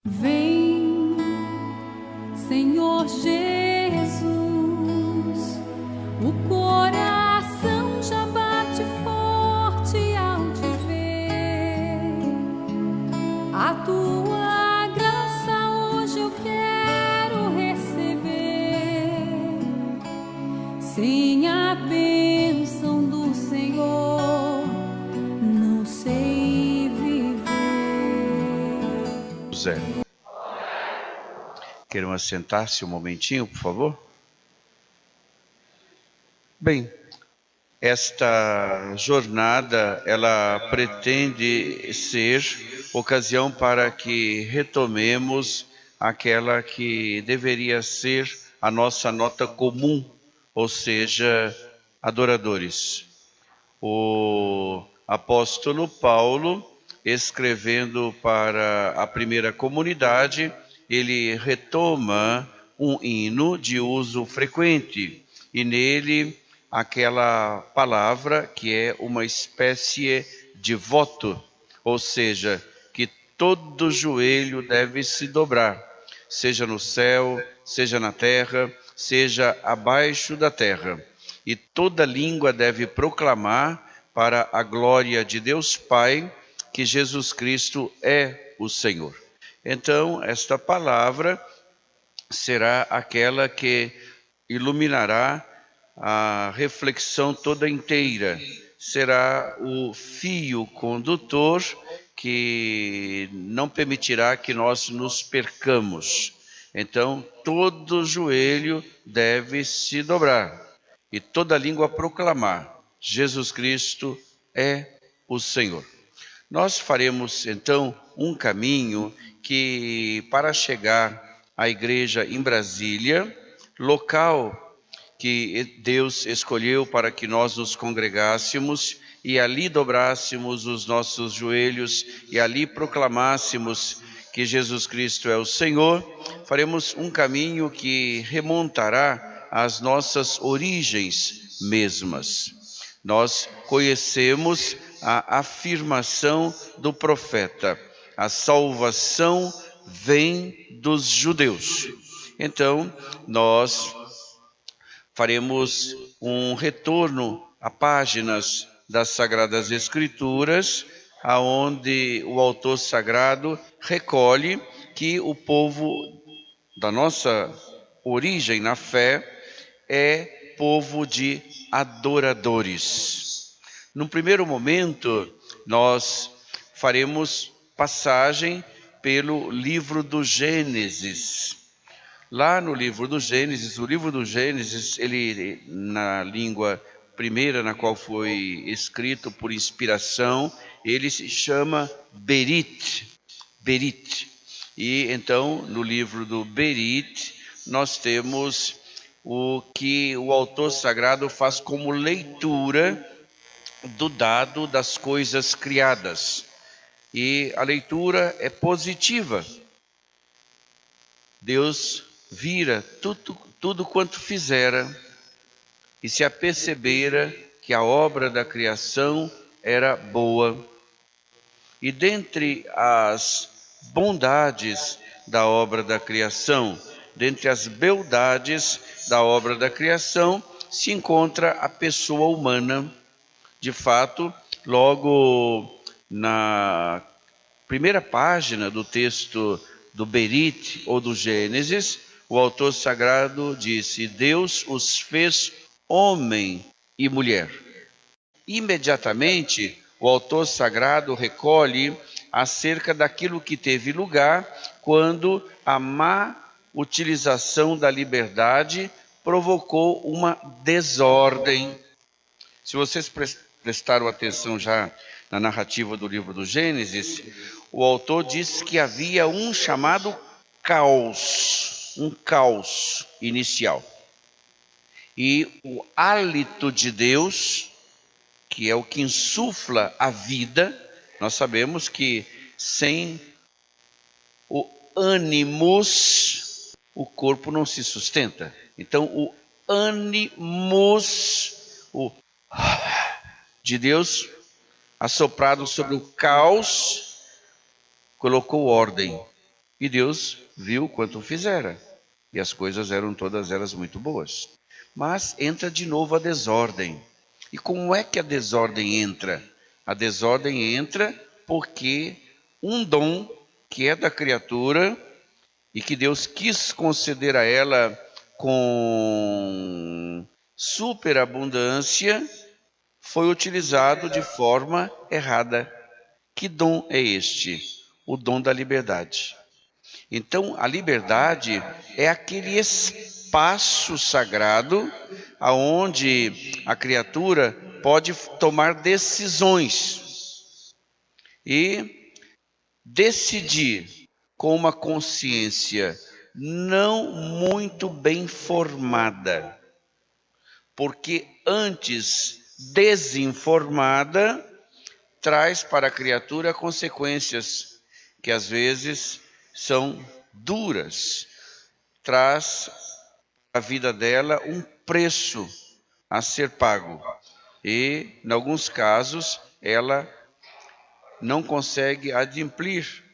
Vem, Senhor Jesus, o coração já bate forte ao te ver. A tua graça hoje eu quero receber. Sem a bênção do Senhor, não sei viver. José. Queiram assentar-se um momentinho, por favor? Bem, esta jornada, ela pretende ser ocasião para que retomemos aquela que deveria ser a nossa nota comum, ou seja, adoradores. O apóstolo Paulo, escrevendo para a primeira comunidade, ele retoma um hino de uso frequente, e nele aquela palavra que é uma espécie de voto, ou seja, que todo joelho deve se dobrar, seja no céu, seja na terra, seja abaixo da terra, e toda língua deve proclamar para a glória de Deus Pai que Jesus Cristo é o Senhor. Então, esta palavra será aquela que iluminará a reflexão toda inteira. Será o fio condutor que não permitirá que nós nos percamos. Então, todo joelho deve se dobrar e toda língua proclamar: Jesus Cristo é o Senhor. Nós faremos então um caminho que, para chegar à igreja em Brasília, local que Deus escolheu para que nós nos congregássemos e ali dobrássemos os nossos joelhos e ali proclamássemos que Jesus Cristo é o Senhor, faremos um caminho que remontará às nossas origens mesmas. Nós conhecemos a afirmação do profeta: a salvação vem dos judeus. Então, nós faremos um retorno a páginas das Sagradas Escrituras, aonde o autor sagrado recolhe que o povo da nossa origem na fé é povo de adoradores. Num primeiro momento, nós faremos passagem pelo livro do Gênesis. Lá no livro do Gênesis, ele, na língua primeira na qual foi escrito por inspiração, ele se chama Berit. E então, no livro do Berit, nós temos o que o autor sagrado faz como leitura do dado das coisas criadas. E a leitura é positiva. Deus vira tudo quanto fizera e se apercebera que a obra da criação era boa. E dentre as bondades da obra da criação, dentre as beldades da obra da criação, se encontra a pessoa humana. De fato, logo na primeira página do texto do Berit ou do Gênesis, o autor sagrado disse: Deus os fez homem e mulher. Imediatamente, o autor sagrado recolhe acerca daquilo que teve lugar quando a má utilização da liberdade provocou uma desordem. Se vocês prestaram atenção já na narrativa do livro do Gênesis, o autor diz que havia um chamado caos, um caos inicial. E o hálito de Deus, que é o que insufla a vida, nós sabemos que sem o ânimos, o corpo não se sustenta. Então, o ânimos, o de Deus, assoprado sobre o caos, colocou ordem. E Deus viu quanto fizera, e as coisas eram todas elas muito boas. Mas entra de novo a desordem. E como é que a desordem entra? A desordem entra porque um dom que é da criatura e que Deus quis conceder a ela com superabundância, foi utilizado de forma errada. Que dom é este? O dom da liberdade. Então, a liberdade é aquele espaço sagrado aonde a criatura pode tomar decisões e decidir com uma consciência não muito bem formada, porque antes desinformada traz para a criatura consequências que às vezes são duras, traz à vida dela um preço a ser pago e, em alguns casos, ela não consegue adimplir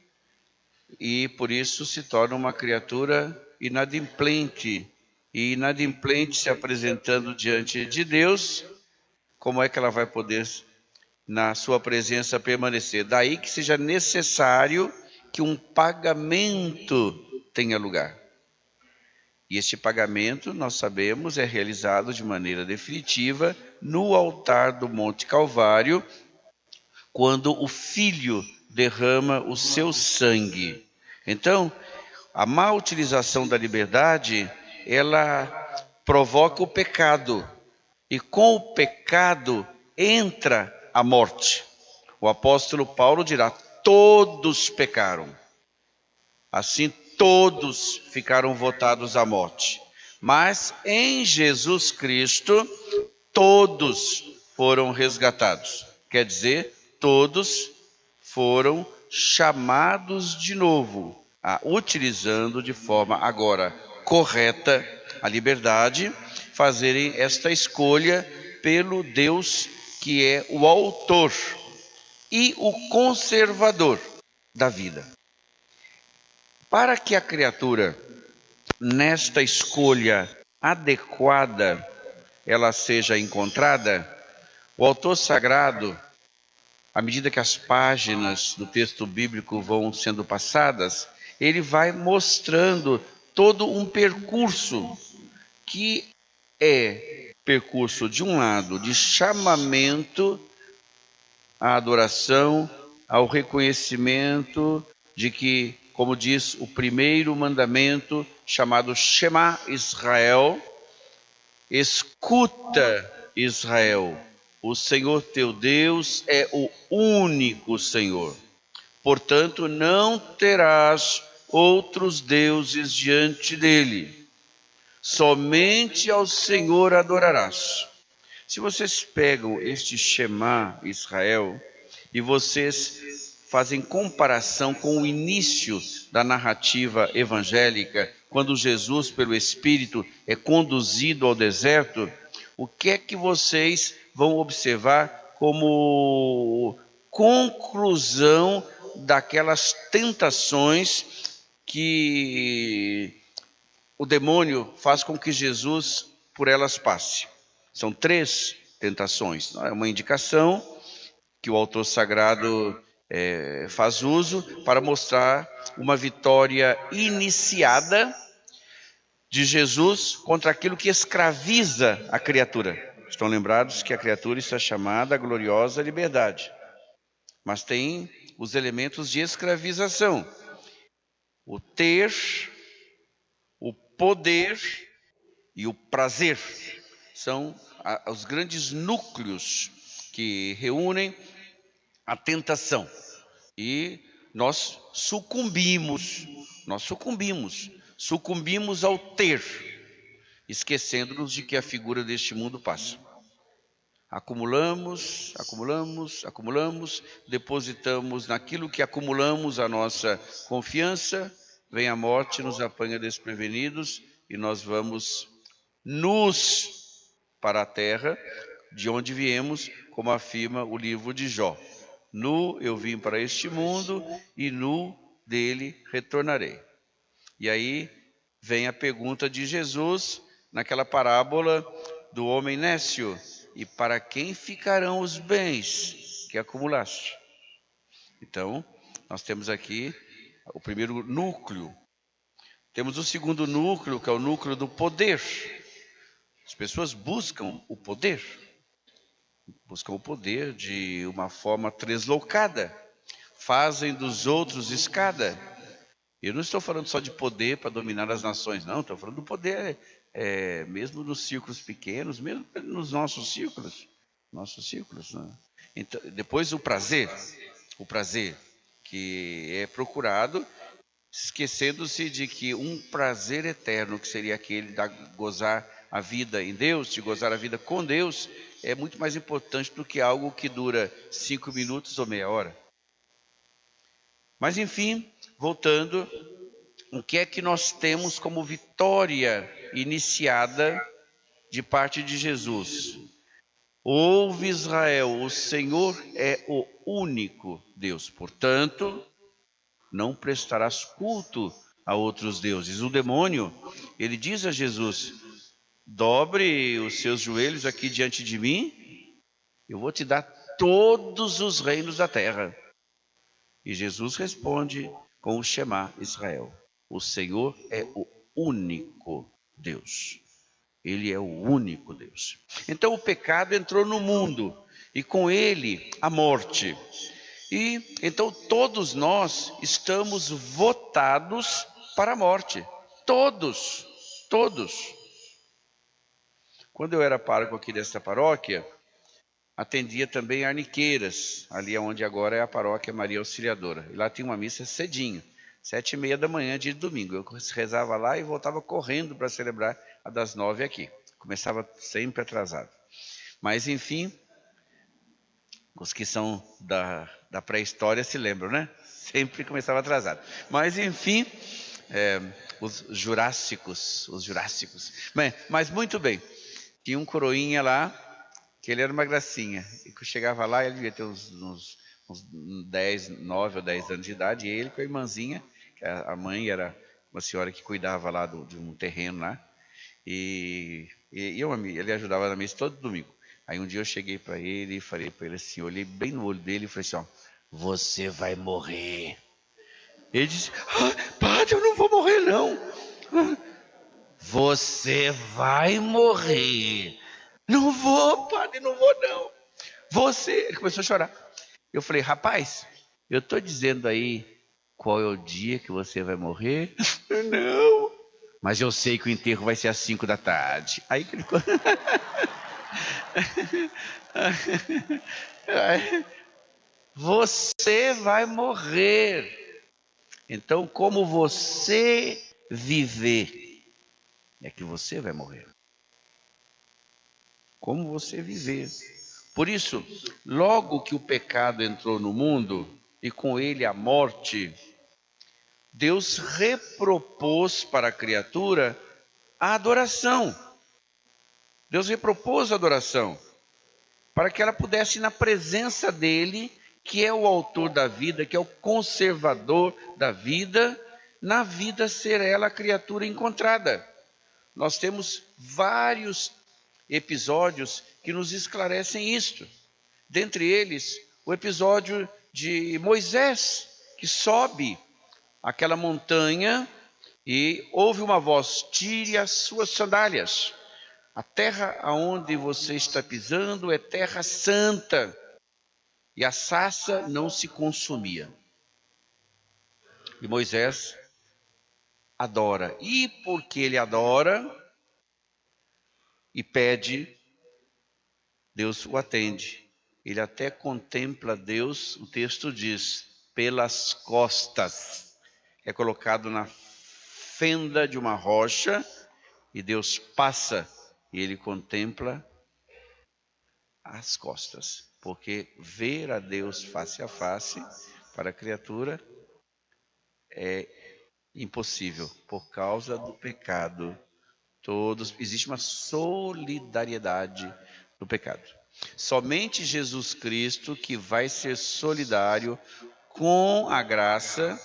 e por isso se torna uma criatura inadimplente. E inadimplente se apresentando diante de Deus, como é que ela vai poder na sua presença permanecer? Daí que seja necessário que um pagamento tenha lugar. E este pagamento, nós sabemos, é realizado de maneira definitiva no altar do Monte Calvário, quando o Filho derrama o seu sangue. Então, a má utilização da liberdade, ela provoca o pecado. E com o pecado entra a morte. O apóstolo Paulo dirá: todos pecaram. Assim, todos ficaram votados à morte. Mas em Jesus Cristo, todos foram resgatados. Quer dizer, todos foram chamados de novo, utilizando de forma agora correta a liberdade, fazerem esta escolha pelo Deus que é o autor e o conservador da vida. Para que a criatura, nesta escolha adequada, ela seja encontrada, o autor sagrado, à medida que as páginas do texto bíblico vão sendo passadas, ele vai mostrando todo um percurso que é percurso, de um lado, de chamamento à adoração, ao reconhecimento de que, como diz o primeiro mandamento, chamado Shema Israel, escuta Israel, o Senhor teu Deus é o único Senhor. Portanto, não terás outros deuses diante dele. Somente ao Senhor adorarás. Se vocês pegam este Shema Israel e vocês fazem comparação com o início da narrativa evangélica, quando Jesus, pelo Espírito, é conduzido ao deserto, o que é que vocês vão observar como conclusão daquelas tentações que o demônio faz com que Jesus por elas passe? São 3 tentações. É uma indicação que o autor sagrado faz uso para mostrar uma vitória iniciada de Jesus contra aquilo que escraviza a criatura. Estão lembrados que a criatura está chamada à gloriosa liberdade, mas tem os elementos de escravização: o ter, o poder e o prazer. São os grandes núcleos que reúnem a tentação. E nós sucumbimos ao ter, esquecendo-nos de que a figura deste mundo passa. Acumulamos, depositamos naquilo que acumulamos a nossa confiança, vem a morte, nos apanha desprevenidos e nós vamos nus para a terra, de onde viemos, como afirma o livro de Jó. Nu eu vim para este mundo e nu dele retornarei. E aí vem a pergunta de Jesus naquela parábola do homem nécio: e para quem ficarão os bens que acumulaste? Então, nós temos aqui o primeiro núcleo. Temos o segundo núcleo, que é o núcleo do poder. As pessoas buscam o poder de uma forma translocada, fazem dos outros escada. Eu não estou falando só de poder para dominar as nações, não, estou falando do poder mesmo nos círculos pequenos, mesmo nos nossos círculos, né? Então, depois o prazer que é procurado, esquecendo-se de que um prazer eterno, que seria aquele de gozar a vida em Deus, de gozar a vida com Deus, é muito mais importante do que algo que dura 5 minutos ou meia hora. Mas enfim, voltando, o que é que nós temos como vitória iniciada de parte de Jesus? Ouve Israel, o Senhor é o único Deus, portanto, não prestarás culto a outros deuses. O demônio, ele diz a Jesus: dobre os seus joelhos aqui diante de mim, eu vou te dar todos os reinos da terra. E Jesus responde com o Shema Israel: o Senhor é o único Deus. Ele é o único Deus. Então o pecado entrou no mundo e com ele a morte. E então todos nós estamos votados para a morte. Todos. Quando eu era pároco aqui desta paróquia, atendia também Arniqueiras, ali onde agora é a paróquia Maria Auxiliadora. E lá tinha uma missa cedinho, 7h30 da manhã, dia de domingo. Eu rezava lá e voltava correndo para celebrar a das 9 aqui. Começava sempre atrasado. Mas enfim, os que são da pré-história se lembram, né? Sempre começava atrasado. Mas enfim, os jurássicos. Mas muito bem, tinha um coroinha lá, que ele era uma gracinha. E que eu chegava lá, ele devia ter uns 9 ou 10 anos de idade, e ele com a irmãzinha, que a mãe era uma senhora que cuidava lá de um terreno lá, e ele ajudava na missa todo domingo. Aí um dia eu cheguei para ele e falei para ele assim, olhei bem no olho dele e falei assim, ó, você vai morrer. Ele disse, padre, eu não vou morrer não. Você vai morrer. Não vou, padre, não vou não. Ele começou a chorar. Eu falei, rapaz, eu estou dizendo aí qual é o dia que você vai morrer? Não. Mas eu sei que o enterro vai ser às 5 da tarde. Aí que ele ficou... Você vai morrer. Então, como você viver, é que você vai morrer. Como você viver. Por isso, logo que o pecado entrou no mundo, e com ele a morte, Deus repropôs para a criatura a adoração. Deus repropôs a adoração, para que ela pudesse ir na presença dele, que é o autor da vida, que é o conservador da vida, na vida ser ela a criatura encontrada. Nós temos vários episódios que nos esclarecem isto. Dentre eles, o episódio de Moisés, que sobe aquela montanha e ouve uma voz, tire as suas sandálias. A terra aonde você está pisando é terra santa. E a sarça não se consumia. E Moisés adora. E porque ele adora e pede, Deus o atende. Ele até contempla Deus, o texto diz, pelas costas. É colocado na fenda de uma rocha e Deus passa e ele contempla as costas. Porque ver a Deus face a face para a criatura é impossível por causa do pecado. Existe uma solidariedade no pecado. Somente Jesus Cristo que vai ser solidário com a graça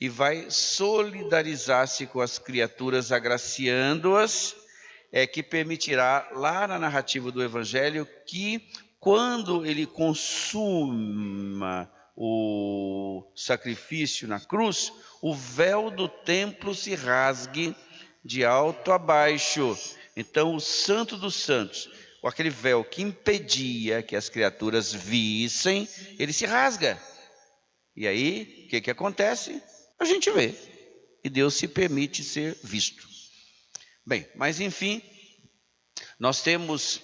e vai solidarizar-se com as criaturas, agraciando-as, que permitirá, lá na narrativa do Evangelho, que quando ele consuma o sacrifício na cruz, o véu do templo se rasgue de alto a baixo. Então o Santo dos Santos, com aquele véu que impedia que as criaturas vissem, ele se rasga. E aí, o que acontece? A gente vê. E Deus se permite ser visto. Bem, mas enfim, nós temos,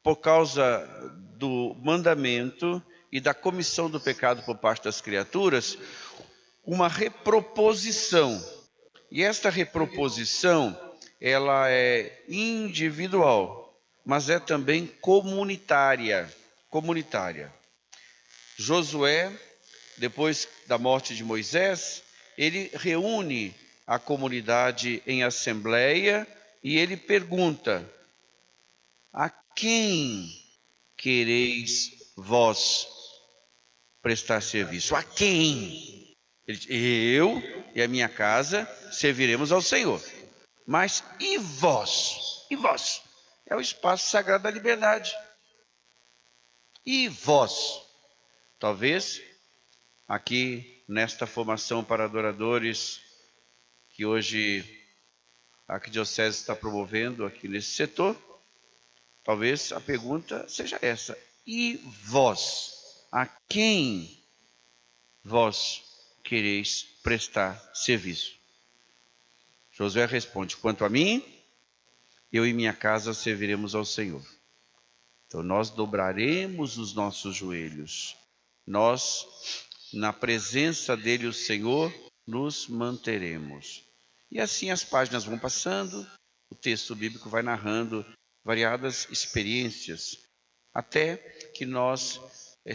por causa do mandamento e da comissão do pecado por parte das criaturas, uma reproposição. E esta reproposição, ela é individual, mas é também comunitária. Josué, depois da morte de Moisés, ele reúne a comunidade em assembleia e ele pergunta: a quem quereis vós prestar serviço? A quem? Ele diz: eu e a minha casa serviremos ao Senhor. Mas e vós? E vós? É o espaço sagrado da liberdade. E vós? Talvez aqui nesta formação para adoradores que hoje a Arquidiocese está promovendo aqui nesse setor, talvez a pergunta seja essa: e vós? A quem vós quereis prestar serviço? Josué responde: quanto a mim, eu e minha casa serviremos ao Senhor. Então nós dobraremos os nossos joelhos. Nós, na presença dele, o Senhor, nos manteremos. E assim as páginas vão passando, o texto bíblico vai narrando variadas experiências, até que nós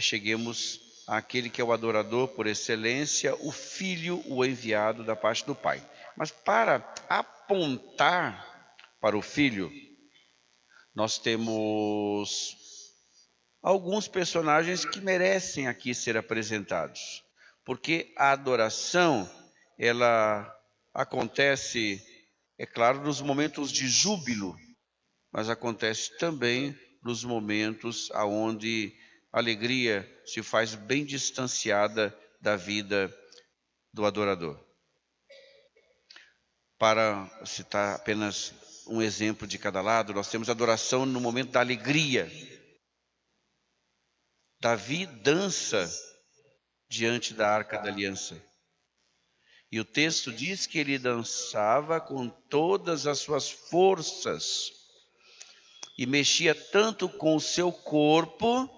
cheguemos àquele que é o adorador por excelência, o Filho, o enviado da parte do Pai. Mas para apontar para o Filho, nós temos alguns personagens que merecem aqui ser apresentados, porque a adoração, ela acontece, é claro, nos momentos de júbilo, mas acontece também nos momentos onde a alegria se faz bem distanciada da vida do adorador. Para citar apenas um exemplo de cada lado, nós temos adoração no momento da alegria. Davi dança diante da Arca da Aliança. E o texto diz que ele dançava com todas as suas forças e mexia tanto com o seu corpo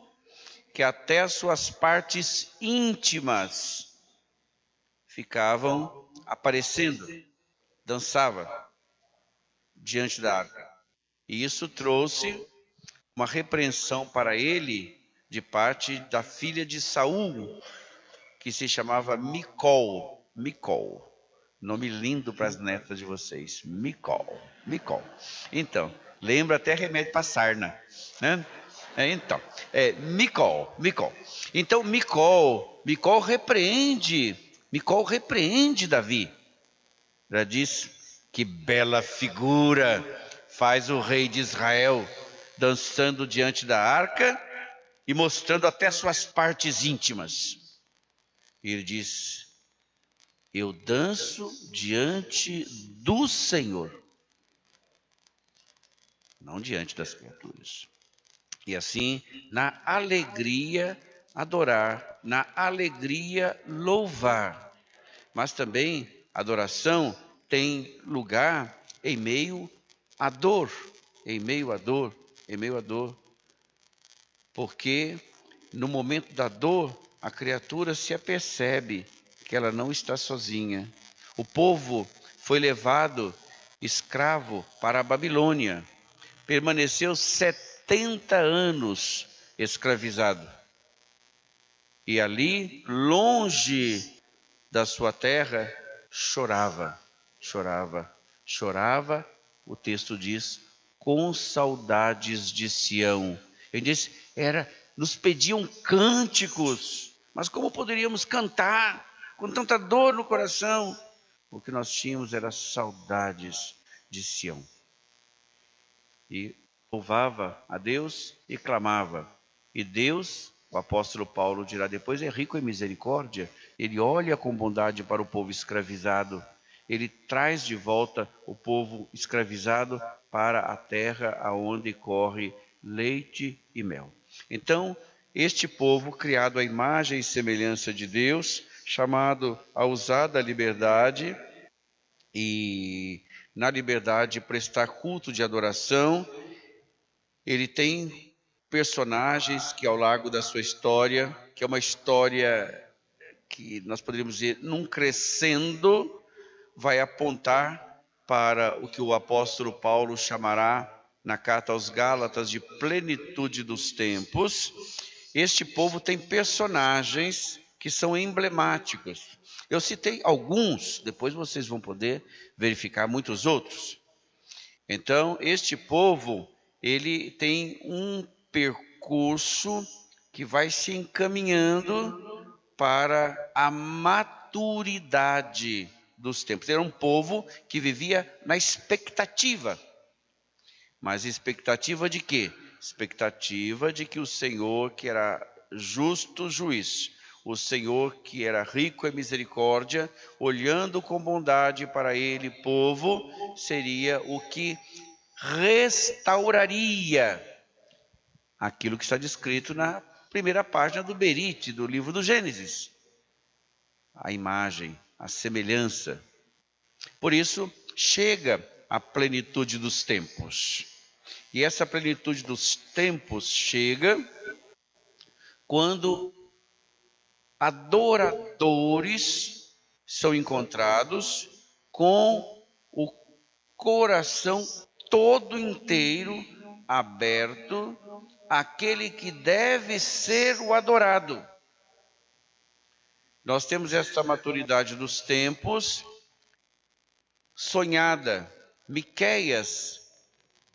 que até as suas partes íntimas ficavam aparecendo. Dançava diante da arca. E isso trouxe uma repreensão para ele de parte da filha de Saul, que se chamava Micol. Nome lindo para as netas de vocês. Micol. Então, lembra até remédio para sarna, né? Micol. Então, Micol repreende Davi. Já disse: que bela figura faz o rei de Israel, dançando diante da arca e mostrando até suas partes íntimas. E ele diz: eu danço diante do Senhor, não diante das criaturas. E assim, na alegria adorar, na alegria louvar. Mas também adoração tem lugar em meio à dor, porque no momento da dor a criatura se apercebe que ela não está sozinha. O povo foi levado escravo para a Babilônia, permaneceu 70 anos escravizado. E ali, longe da sua terra, chorava, o texto diz, com saudades de Sião. Ele diz, nos pediam cânticos, mas como poderíamos cantar com tanta dor no coração. O que nós tínhamos era saudades de Sião. E louvava a Deus e clamava. E Deus, o apóstolo Paulo dirá depois, é rico em misericórdia. Ele olha com bondade para o povo escravizado. Ele traz de volta o povo escravizado para a terra aonde corre leite e mel. Então, este povo, criado à imagem e semelhança de Deus, chamado a usar da liberdade e na liberdade prestar culto de adoração, ele tem personagens que ao largo da sua história, que é uma história que nós poderíamos dizer, num crescendo, vai apontar para o que o apóstolo Paulo chamará na carta aos Gálatas de plenitude dos tempos. Este povo tem personagens que são emblemáticos. Eu citei alguns, depois vocês vão poder verificar muitos outros. Então, este povo, ele tem um percurso que vai se encaminhando para a maturidade dos tempos. Era um povo que vivia na expectativa. Mas expectativa de quê? Expectativa de que o Senhor, que era justo juiz, o Senhor que era rico em misericórdia, olhando com bondade para ele, povo, seria o que restauraria aquilo que está descrito na primeira página do Berite, do livro do Gênesis. A imagem, a semelhança. Por isso, chega a plenitude dos tempos. E essa plenitude dos tempos chega quando adoradores são encontrados com o coração todo inteiro aberto àquele que deve ser o adorado. Nós temos esta maturidade dos tempos sonhada. Miqueias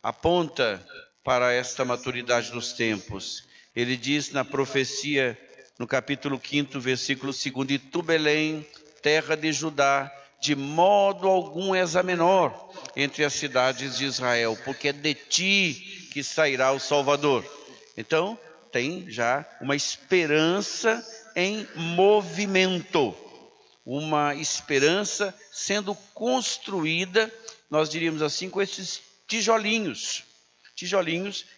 aponta para esta maturidade dos tempos. Ele diz na profecia, no capítulo 5, versículo 2, e tu, Belém, terra de Judá, de modo algum és a menor entre as cidades de Israel, porque é de ti que sairá o Salvador. Então, tem já uma esperança em movimento, uma esperança sendo construída, nós diríamos assim, com esses tijolinhos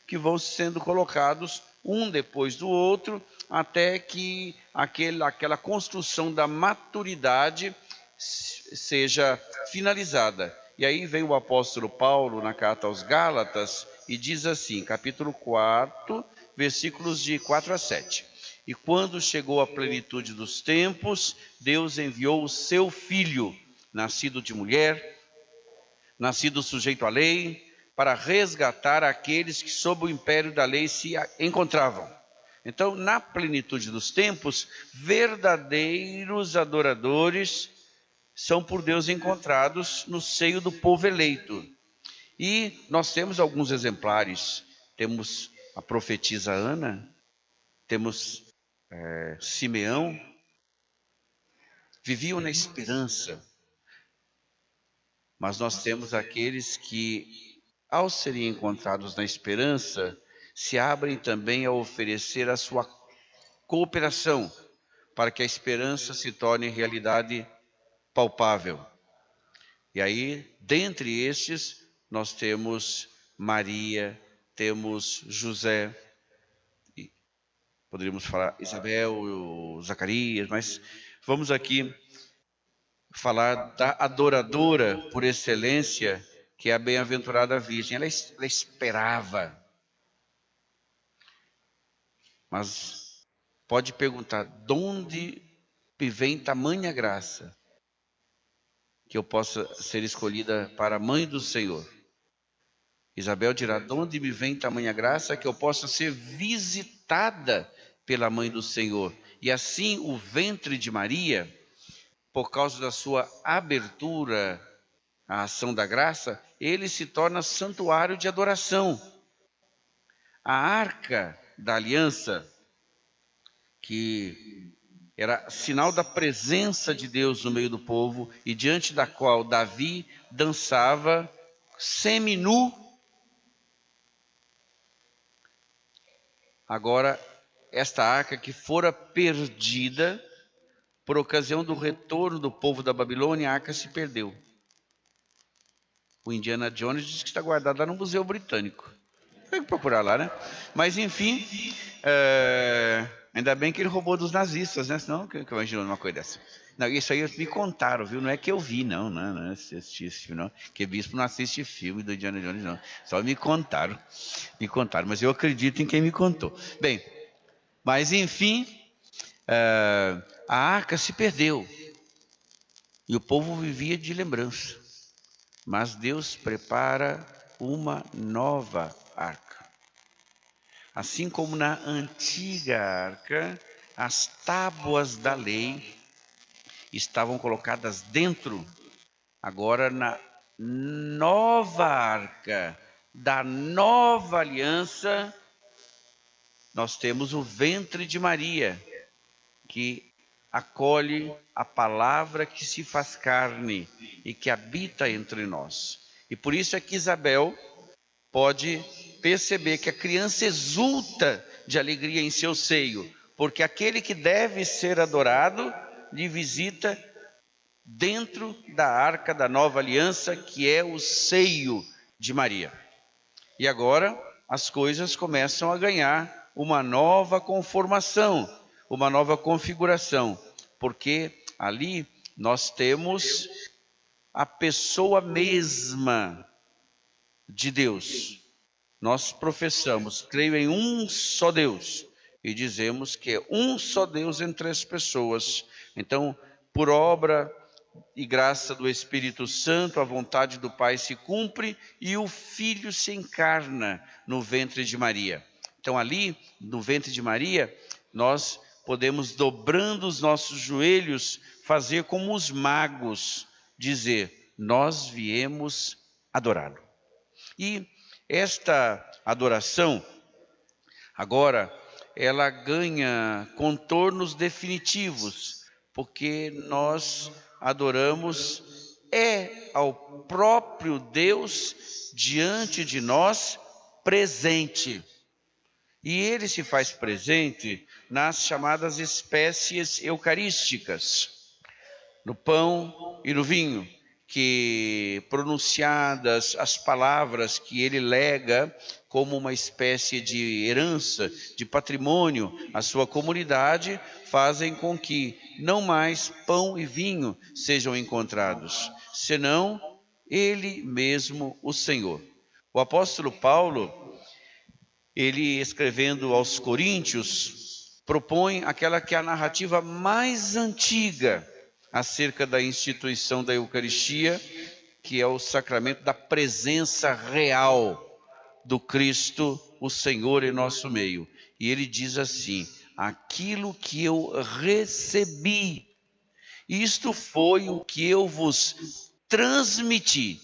que vão sendo colocados um depois do outro, até que aquela construção da maturidade seja finalizada. E aí vem o apóstolo Paulo na carta aos Gálatas e diz assim, capítulo 4, versículos de 4 a 7. E quando chegou a plenitude dos tempos, Deus enviou o seu Filho, nascido de mulher, nascido sujeito à lei, para resgatar aqueles que sob o império da lei se encontravam. Então, na plenitude dos tempos, verdadeiros adoradores são por Deus encontrados no seio do povo eleito. E nós temos alguns exemplares. Temos a profetisa Ana, temos Simeão, viviam na esperança. Mas nós temos aqueles que, ao serem encontrados na esperança, se abrem também a oferecer a sua cooperação para que a esperança se torne realidade palpável. E aí, dentre estes, nós temos Maria, temos José, poderíamos falar Isabel, Zacarias, mas vamos aqui falar da adoradora por excelência, que é a bem-aventurada Virgem. Ela esperava. Mas pode perguntar, de onde me vem tamanha graça que eu possa ser escolhida para a mãe do Senhor? Isabel dirá, de onde me vem tamanha graça que eu possa ser visitada pela mãe do Senhor? E assim o ventre de Maria, por causa da sua abertura à ação da graça, ele se torna santuário de adoração. A arca da aliança, que era sinal da presença de Deus no meio do povo e diante da qual Davi dançava seminu. Agora, esta arca que fora perdida por ocasião do retorno do povo da Babilônia, a arca se perdeu. O Indiana Jones diz que está guardado lá no Museu Britânico. Tem que procurar lá, né? Mas, enfim, ainda bem que ele roubou dos nazistas, né? Senão, que imagina uma coisa dessa. Não, isso aí me contaram, viu? Não é que eu vi, não assisti esse filme, não. Que bispo não assiste filme do Indiana Jones, não. Só me contaram, mas eu acredito em quem me contou. Bem, mas, enfim, a arca se perdeu. E o povo vivia de lembrança. Mas Deus prepara uma nova arca. Assim como na antiga arca, as tábuas da lei estavam colocadas dentro, agora na nova arca da nova aliança, nós temos o ventre de Maria, que acolhe a palavra que se faz carne e que habita entre nós. E por isso é que Isabel pode perceber que a criança exulta de alegria em seu seio, porque aquele que deve ser adorado lhe visita dentro da arca da nova aliança, que é o seio de Maria. E agora as coisas começam a ganhar uma nova conformação, uma nova configuração, porque ali nós temos a pessoa mesma de Deus. Nós professamos, creio em um só Deus, e dizemos que é um só Deus entre as pessoas. Então, por obra e graça do Espírito Santo, a vontade do Pai se cumpre e o Filho se encarna no ventre de Maria. Então, ali, no ventre de Maria, nós podemos, dobrando os nossos joelhos, fazer como os magos, dizer: nós viemos adorá-lo. E esta adoração, agora, ela ganha contornos definitivos, porque nós adoramos ao próprio Deus diante de nós, presente. E ele se faz presente nas chamadas espécies eucarísticas, no pão e no vinho, que, pronunciadas as palavras que ele lega como uma espécie de herança, de patrimônio à sua comunidade, fazem com que não mais pão e vinho sejam encontrados, senão ele mesmo, o Senhor. O apóstolo Paulo, ele escrevendo aos Coríntios, propõe aquela que é a narrativa mais antiga acerca da instituição da Eucaristia, que é o sacramento da presença real do Cristo, o Senhor, em nosso meio. E ele diz assim: aquilo que eu recebi, isto foi o que eu vos transmiti.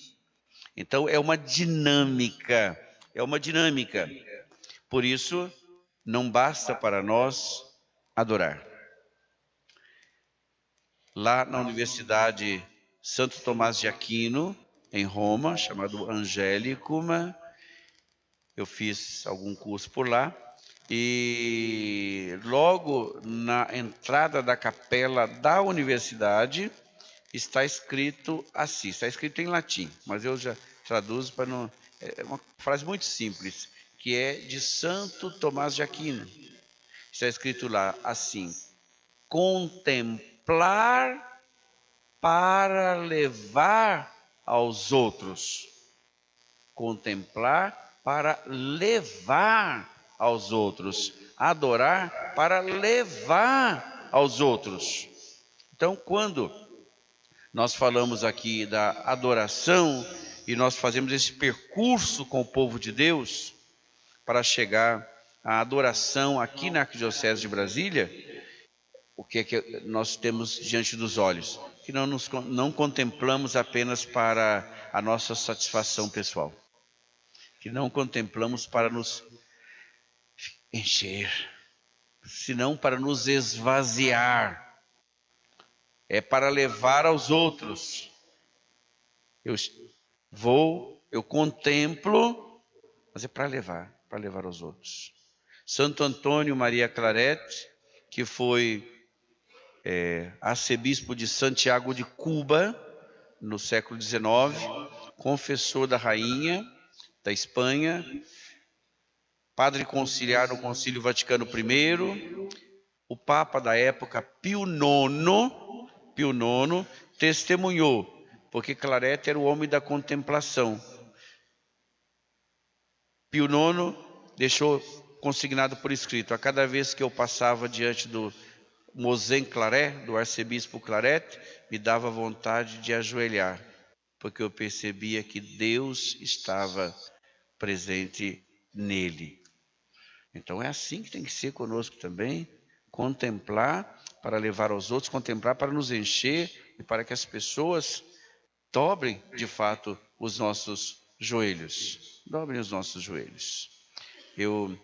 Então é uma dinâmica. Por isso, não basta para nós adorar. Lá na Universidade Santo Tomás de Aquino, em Roma, chamado Angélicum, eu fiz algum curso por lá, e logo na entrada da capela da universidade está escrito assim, está escrito em latim, mas eu já traduzo para não... É uma frase muito simples, que é de Santo Tomás de Aquino. Está escrito lá assim: contemplar para levar aos outros. Contemplar para levar aos outros. Adorar para levar aos outros. Então, quando nós falamos aqui da adoração e nós fazemos esse percurso com o povo de Deus para chegar à adoração aqui na Arquidiocese de Brasília, o que é que nós temos diante dos olhos? Que não contemplamos apenas para a nossa satisfação pessoal, que não contemplamos para nos encher, senão para nos esvaziar é para levar aos outros. Eu contemplo, mas é para levar aos outros. Santo Antônio Maria Claret, que foi arcebispo de Santiago de Cuba, no século XIX, confessor da rainha da Espanha, padre conciliar no Concílio Vaticano I, o Papa da época Pio IX testemunhou, porque Claret era o homem da contemplação. Pio IX deixou consignado por escrito: a cada vez que eu passava diante do Mosém Claret, do arcebispo Claret, me dava vontade de ajoelhar, porque eu percebia que Deus estava presente nele. Então é assim que tem que ser conosco também, contemplar para levar aos outros, contemplar para nos encher e para que as pessoas dobrem de fato os nossos joelhos. Dobrem os nossos joelhos. Eu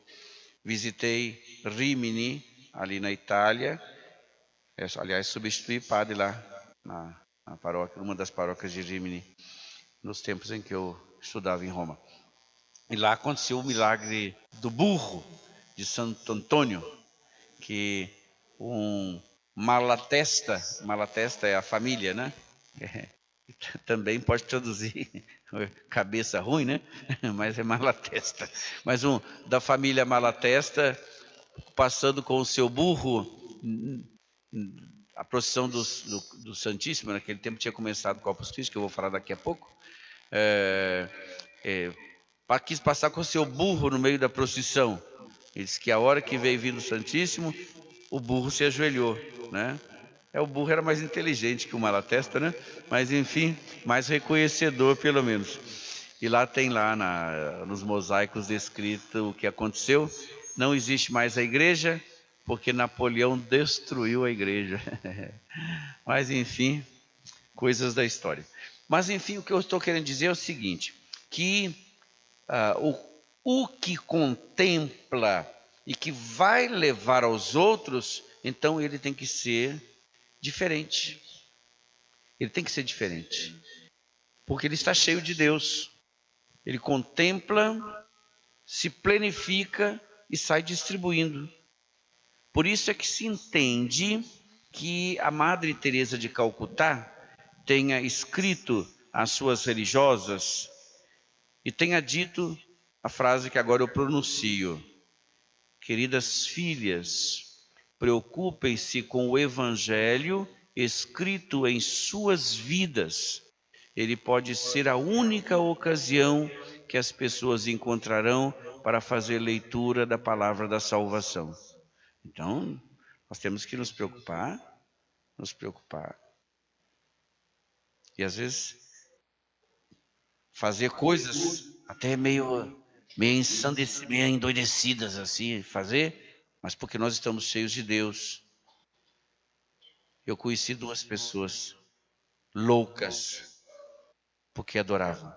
visitei Rimini, ali na Itália, aliás, substituí padre lá na paróquia, uma das paróquias de Rimini, nos tempos em que eu estudava em Roma. E lá aconteceu o milagre do burro de Santo Antônio, que um Malatesta é a família, né? Também pode traduzir cabeça ruim, né? Mas é Malatesta. Mas da família Malatesta, passando com o seu burro, a procissão do Santíssimo, naquele tempo tinha começado o Corpus Christi, que eu vou falar daqui a pouco, quis passar com o seu burro no meio da procissão. Ele disse que a hora que veio vindo o Santíssimo, o burro se ajoelhou, né? O burro era mais inteligente que o Malatesta, né? Mas enfim, mais reconhecedor pelo menos. E lá tem nos mosaicos descrito o que aconteceu. Não existe mais a igreja, porque Napoleão destruiu a igreja. Mas enfim, coisas da história. Mas enfim, o que eu estou querendo dizer é o seguinte, que o que contempla e que vai levar aos outros, então ele tem que ser diferente. Ele tem que ser diferente, porque ele está cheio de Deus. Ele contempla, se planifica e sai distribuindo. Por isso é que se entende que a Madre Teresa de Calcutá tenha escrito às suas religiosas e tenha dito a frase que agora eu pronuncio: queridas filhas, preocupem-se com o Evangelho escrito em suas vidas. Ele pode ser a única ocasião que as pessoas encontrarão para fazer leitura da palavra da salvação. Então, nós temos que nos preocupar. E às vezes fazer coisas até meio endoidecidas assim, mas porque nós estamos cheios de Deus. Eu conheci 2 pessoas loucas, porque adoravam,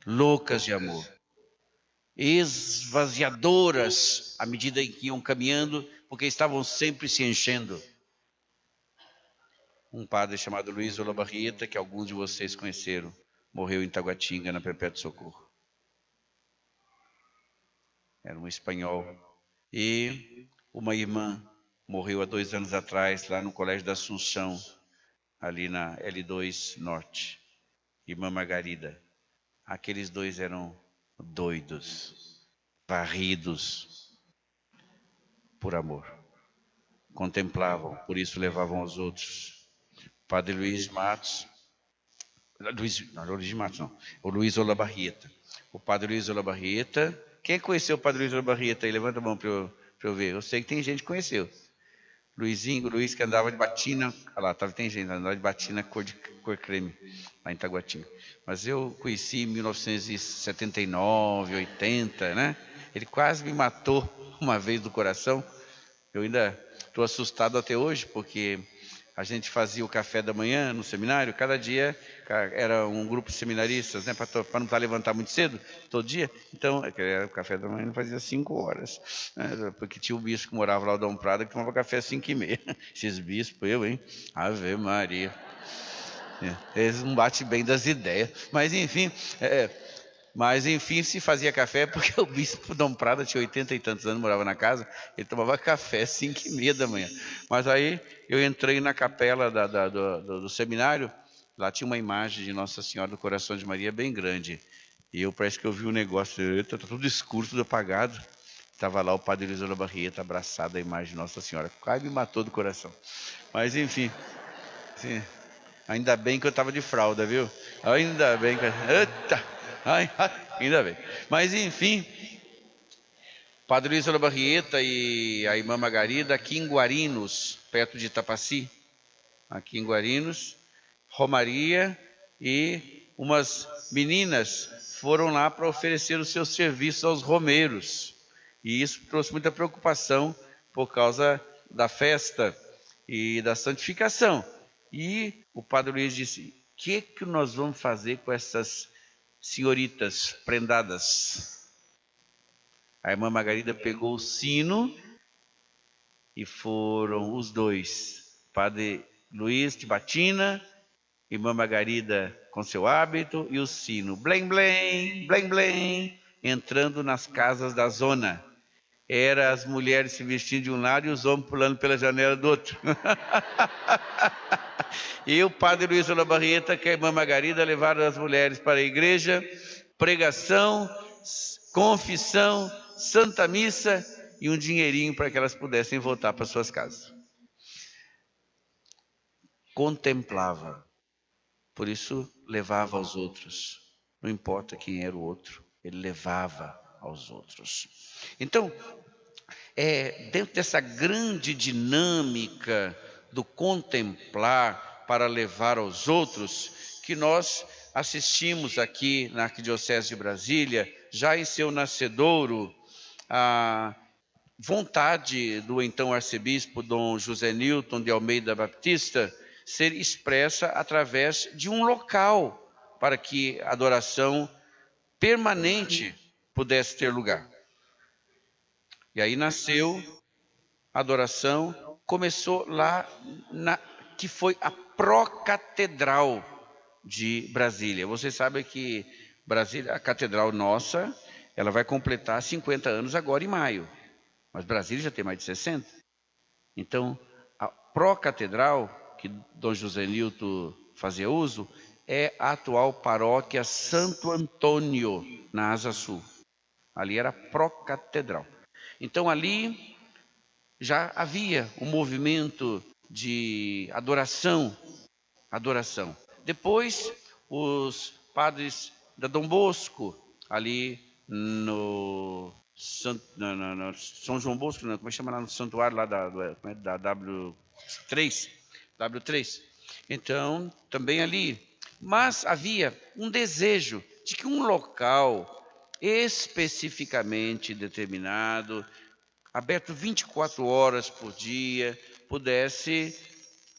loucas de amor, esvaziadoras à medida em que iam caminhando, porque estavam sempre se enchendo. Um padre chamado Luiz Olabarrieta, que alguns de vocês conheceram, morreu em Taguatinga, na Perpétuo Socorro. Era um espanhol. E uma irmã morreu há 2 anos atrás, lá no Colégio da Assunção, ali na L2 Norte. Irmã Margarida. Aqueles 2 eram doidos, varridos por amor. Contemplavam, por isso levavam aos outros. Padre Luiz Matos, o Luiz Olabarrieta. O Padre Luiz Olabarrieta. Quem conheceu o Padre Luiz Olabarrieta aí? Levanta a mão para eu ver. Eu sei que tem gente que conheceu. Luiz que andava de batina, tem gente andava de batina cor creme, lá em Taguatinga. Mas eu conheci em 1979, 80, né? Ele quase me matou uma vez do coração. Eu ainda estou assustado até hoje, porque a gente fazia o café da manhã no seminário, cada dia era um grupo de seminaristas, né, para não precisar levantar muito cedo, todo dia. Então, o café da manhã fazia 5 horas, né, porque tinha o bispo que morava lá no Dom Prado que tomava café às 5h30. Esses bispos, eu, hein? Ave Maria. Eles não batem bem das ideias. Mas enfim, se fazia café porque o bispo Dom Prado tinha 80 e tantos anos, morava na casa, ele tomava café às 5h30 da manhã. Mas aí eu entrei na capela do seminário, lá tinha uma imagem de Nossa Senhora do Coração de Maria bem grande. E eu parece que eu vi um negócio, está tudo escuro, tudo apagado. Estava lá o padre Luiz Olabarrieta abraçado à imagem de Nossa Senhora. Quase me matou do coração. Mas enfim, sim, ainda bem que eu estava de fralda, viu? Ainda bem que... Eita! Ainda bem. Mas enfim, Padre Luiz Olabarrieta e a irmã Margarida aqui em Guarinos, perto de Itapaci, aqui em Guarinos, Romaria, e umas meninas foram lá para oferecer os seus serviços aos romeiros. E isso trouxe muita preocupação por causa da festa e da santificação. E o Padre Luiz disse: o que nós vamos fazer com essas senhoritas prendadas? A irmã Margarida pegou o sino e foram os dois, Padre Luiz de batina, irmã Margarida com seu hábito e o sino, blém, blém, blém, blém, entrando nas casas da zona. Era as mulheres se vestindo de um lado e os homens pulando pela janela do outro. E o Padre Luiz Olabarrieta e a irmã Margarida levaram as mulheres para a igreja, pregação, confissão, Santa Missa e um dinheirinho para que elas pudessem voltar para suas casas. Contemplava, por isso levava aos outros. Não importa quem era o outro, ele levava aos outros. Então, dentro dessa grande dinâmica do contemplar para levar aos outros, que nós assistimos aqui na Arquidiocese de Brasília, já em seu nascedouro, a vontade do então arcebispo Dom José Newton de Almeida Baptista ser expressa através de um local para que a adoração permanente pudesse ter lugar. E aí nasceu a adoração, começou lá que foi a Procatedral de Brasília. Você sabe que Brasília, a catedral nossa, ela vai completar 50 anos agora em maio. Mas Brasília já tem mais de 60. Então, a Procatedral, que Dom José Newton fazia uso, é a atual paróquia Santo Antônio, na Asa Sul. Ali era a Procatedral. Então, ali já havia um movimento de adoração. Depois, os padres da Dom Bosco, ali no São João Bosco, não, como é que chama lá no santuário lá da W3. Então, também ali. Mas havia um desejo de que um local especificamente determinado, aberto 24 horas por dia, pudesse,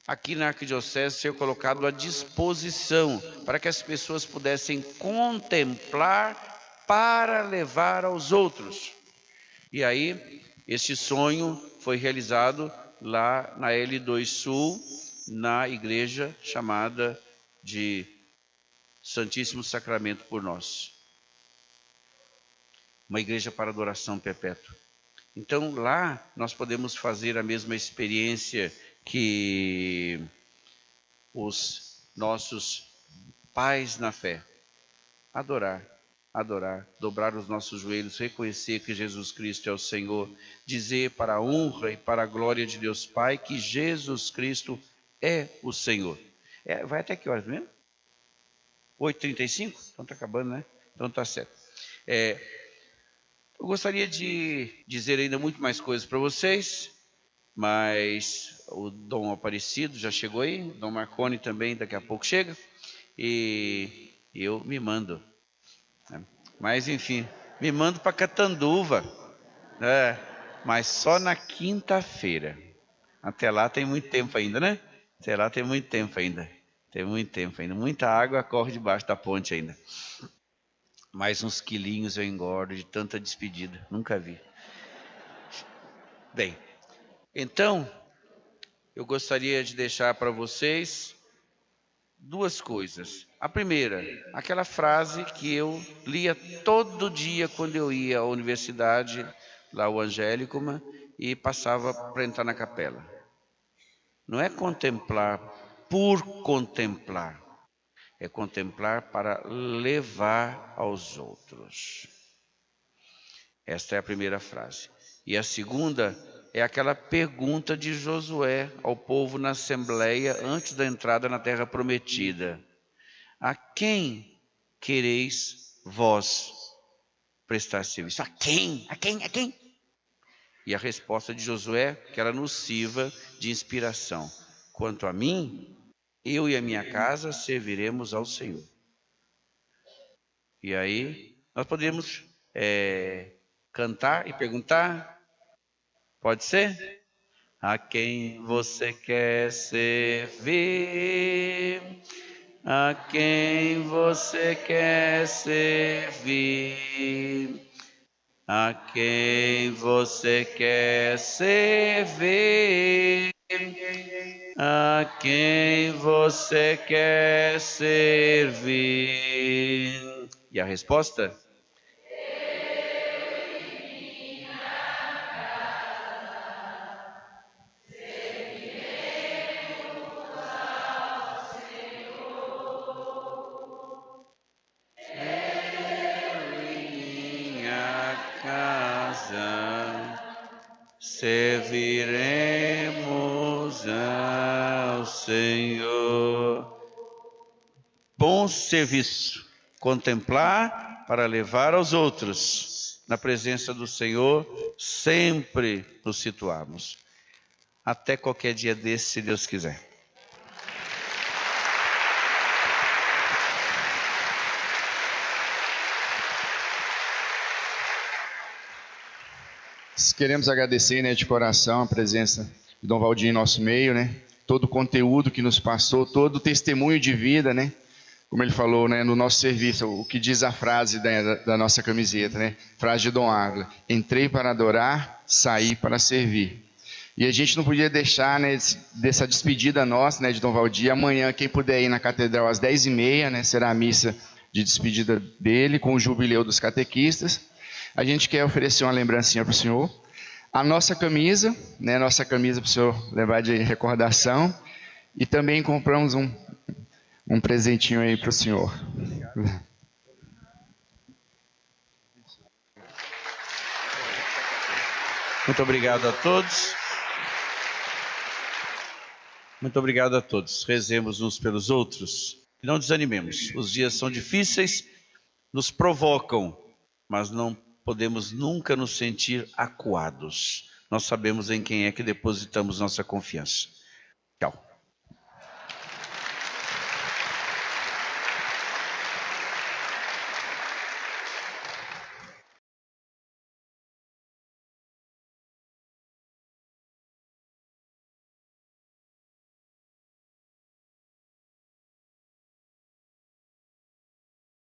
aqui na Arquidiocese, ser colocado à disposição, para que as pessoas pudessem contemplar para levar aos outros. E aí, esse sonho foi realizado lá na L2 Sul, na igreja chamada de Santíssimo Sacramento por Nós. Uma igreja para adoração perpétua. Então, lá nós podemos fazer a mesma experiência que os nossos pais na fé. Adorar, dobrar os nossos joelhos, reconhecer que Jesus Cristo é o Senhor, dizer para a honra e para a glória de Deus Pai que Jesus Cristo é o Senhor. Vai até que horas mesmo? 8h35? Então está acabando, né? Então está certo. Eu gostaria de dizer ainda muito mais coisas para vocês, mas o Dom Aparecido já chegou aí, o Dom Marconi também daqui a pouco chega, e eu me mando. Mas enfim, me mando para Catanduva, mas só na quinta-feira. Até lá tem muito tempo ainda, né? Sei lá, tem muito tempo ainda. Tem muito tempo ainda. Muita água corre debaixo da ponte ainda. Mais uns quilinhos eu engordo de tanta despedida. Nunca vi. Bem, então, eu gostaria de deixar para vocês duas coisas. A primeira, aquela frase que eu lia todo dia quando eu ia à universidade, lá o Angélico, e passava para entrar na capela. Não é contemplar por contemplar, é contemplar para levar aos outros. Esta é a primeira frase. E a segunda é aquela pergunta de Josué ao povo na assembleia antes da entrada na terra prometida: a quem quereis vós prestar serviço? A quem? A quem? A quem? E a resposta de Josué, que ela nos sirva de inspiração: quanto a mim, eu e a minha casa serviremos ao Senhor. E aí, nós podemos cantar e perguntar? Pode ser? A quem você quer servir? A quem você quer servir? A quem você quer servir? A quem você quer servir? E a resposta? Serviremos ao Senhor. Bom serviço, contemplar para levar aos outros. Na presença do Senhor, sempre nos situarmos. Até qualquer dia desse, se Deus quiser. Queremos agradecer, né, de coração a presença de Dom Valdir em nosso meio, né? Todo o conteúdo que nos passou, todo o testemunho de vida, né? Como ele falou, né, no nosso serviço, o que diz a frase da nossa camiseta, né? Frase de Dom Águila: entrei para adorar, saí para servir. E a gente não podia deixar, né, dessa despedida nossa, né, de Dom Valdir. Amanhã, quem puder ir na catedral às 10h30, né, será a missa de despedida dele, com o jubileu dos catequistas. A gente quer oferecer uma lembrancinha para o senhor. A nossa camisa, né, nossa camisa para o senhor levar de recordação. E também compramos um presentinho aí para o senhor. Muito obrigado a todos. Muito obrigado a todos. Rezemos uns pelos outros e não desanimemos. Os dias são difíceis, nos provocam, mas não podemos nunca nos sentir acuados. Nós sabemos em quem é que depositamos nossa confiança.